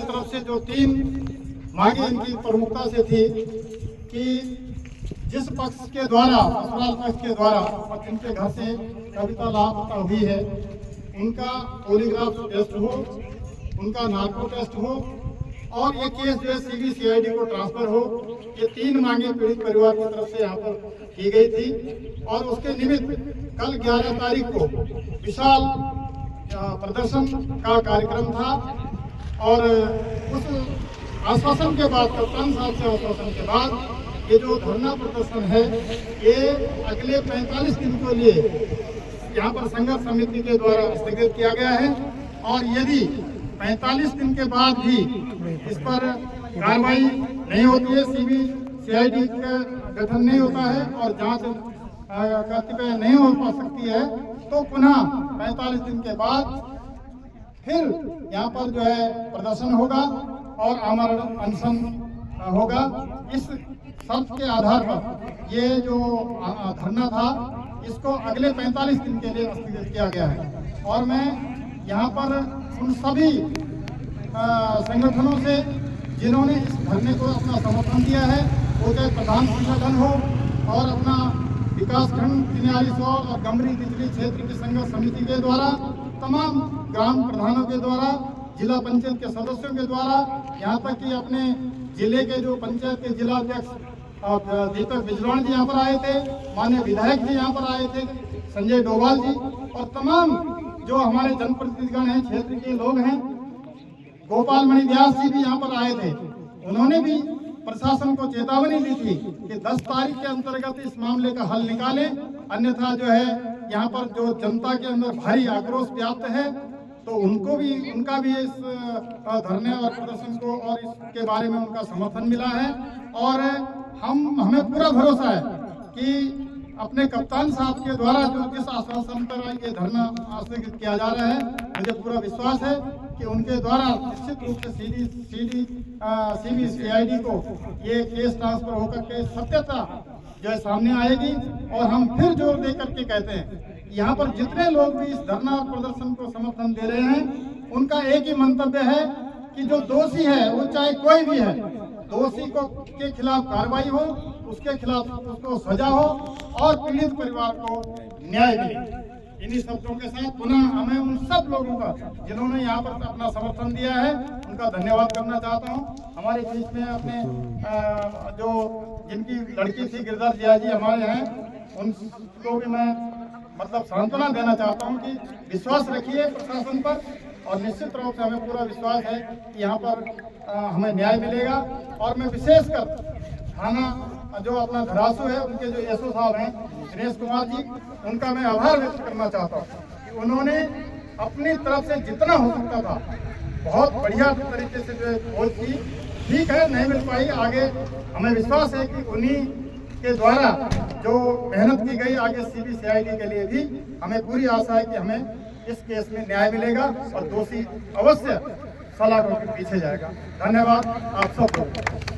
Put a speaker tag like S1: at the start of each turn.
S1: की तरफ से जो 3 मांगे इनकी प्रमुखता से थी कि जिस पक्ष के द्वारा ससुराल पक्ष के द्वारा और जिनके घर से कविता लापता हुई है उनका पॉलीग्राफ टेस्ट हो, उनका नार्को टेस्ट हो और ये केस जो है CBCID को ट्रांसफर हो। ये 3 मांगे पीड़ित परिवार की तरफ से यहाँ पर की गई थी और उसके निमित्त कल 11 तारीख को विशाल प्रदर्शन का कार्यक्रम था और उस आश्वासन के बाद, कप्तान साहब के आश्वासन के बाद ये जो धरना प्रदर्शन है ये अगले 45 दिन के लिए यहाँ पर संघर्ष समिति के द्वारा स्थगित किया गया है और यदि 45 दिन के बाद भी इस पर कार्रवाई नहीं होती है, CBCID का गठन नहीं होता है और जांच कर्तव्य नहीं हो पा सकती है, तो पुनः 45 दिन के बाद फिर यहाँ पर जो है प्रदर्शन होगा और आमरण अनशन होगा। इस शर्त के आधार पर ये जो धरना था इसको अगले 45 दिन के लिए स्थगित किया गया है और मैं यहाँ पर उन सभी संगठनों से जिन्होंने इस धरने को अपना समर्थन दिया है, वो चाहे प्रधान संगठन हो और अपना विकासखंड 4300 और गमरी बिजली क्षेत्र की संघर्ष समिति के द्वारा, तमाम ग्राम प्रधानों के द्वारा, जिला पंचायत के सदस्यों के द्वारा, यहाँ तक कि अपने जिले के जो पंचायत के जिला अध्यक्ष दीपक बिजवाण जी यहाँ पर आए थे, माननीय विधायक जी यहाँ पर आए थे, संजय डोभाल जी और तमाम जो हमारे जनप्रतिनिधिगण हैं, क्षेत्र के लोग हैं, गोपाल मणि व्यास जी भी यहाँ पर आए थे। उन्होंने भी प्रशासन को चेतावनी दी थी कि 10 तारीख के अंतर्गत इस मामले का हल निकालें, अन्यथा जो है यहाँ पर जो जनता के अंदर भारी आक्रोश व्याप्त है तो उनका भी इस धरने और प्रदर्शन को और इसके बारे में उनका समर्थन मिला है और हमें पूरा भरोसा है कि अपने कप्तान साहब के द्वारा जो जिस आश्वासन पर ये धरना स्थगित किया जा रहा है, मुझे पूरा विश्वास है कि उनके द्वारा निश्चित रूप से CBCID को ये केस ट्रांसफर होकर के सत्यता जो है सामने आएगी। और हम फिर जोर दे करके कहते हैं यहाँ पर जितने लोग भी इस धरना और प्रदर्शन को समर्थन दे रहे हैं उनका एक ही मंतव्य है कि जो दोषी है वो चाहे कोई भी है, दोषी के खिलाफ कार्रवाई हो, उसके खिलाफ उसको सजा हो और पीड़ित परिवार को न्याय मिले। इन्हीं शब्दों के साथ पुनः हमें उन सब लोगों का जिन्होंने यहाँ पर अपना समर्थन दिया है उनका धन्यवाद करना चाहता हूँ। हमारे बीच में अपने जो जिनकी लड़की थी गिरधर जिया जी हमारे हैं, उनको भी मैं मतलब सांत्वना देना चाहता हूँ कि विश्वास रखिए प्रशासन पर और निश्चित रूप से हमें पूरा विश्वास है कि यहाँ पर हमें न्याय मिलेगा। और मैं विशेषकर थाना जो अपना धरासू है उनके जो SO साहब हैं दिनेश कुमार जी, उनका मैं आभार व्यक्त करना चाहता हूँ कि उन्होंने अपनी तरफ से जितना हो सकता था बहुत बढ़िया तरीके से जो खोज की। ठीक है नहीं मिल पाई, आगे हमें विश्वास है कि उन्हीं के द्वारा जो मेहनत की गई आगे CBCID के लिए भी हमें पूरी आशा है कि हमें इस केस में न्याय मिलेगा और दोषी अवश्य सलाखों के पीछे जाएगा। धन्यवाद आप सबको।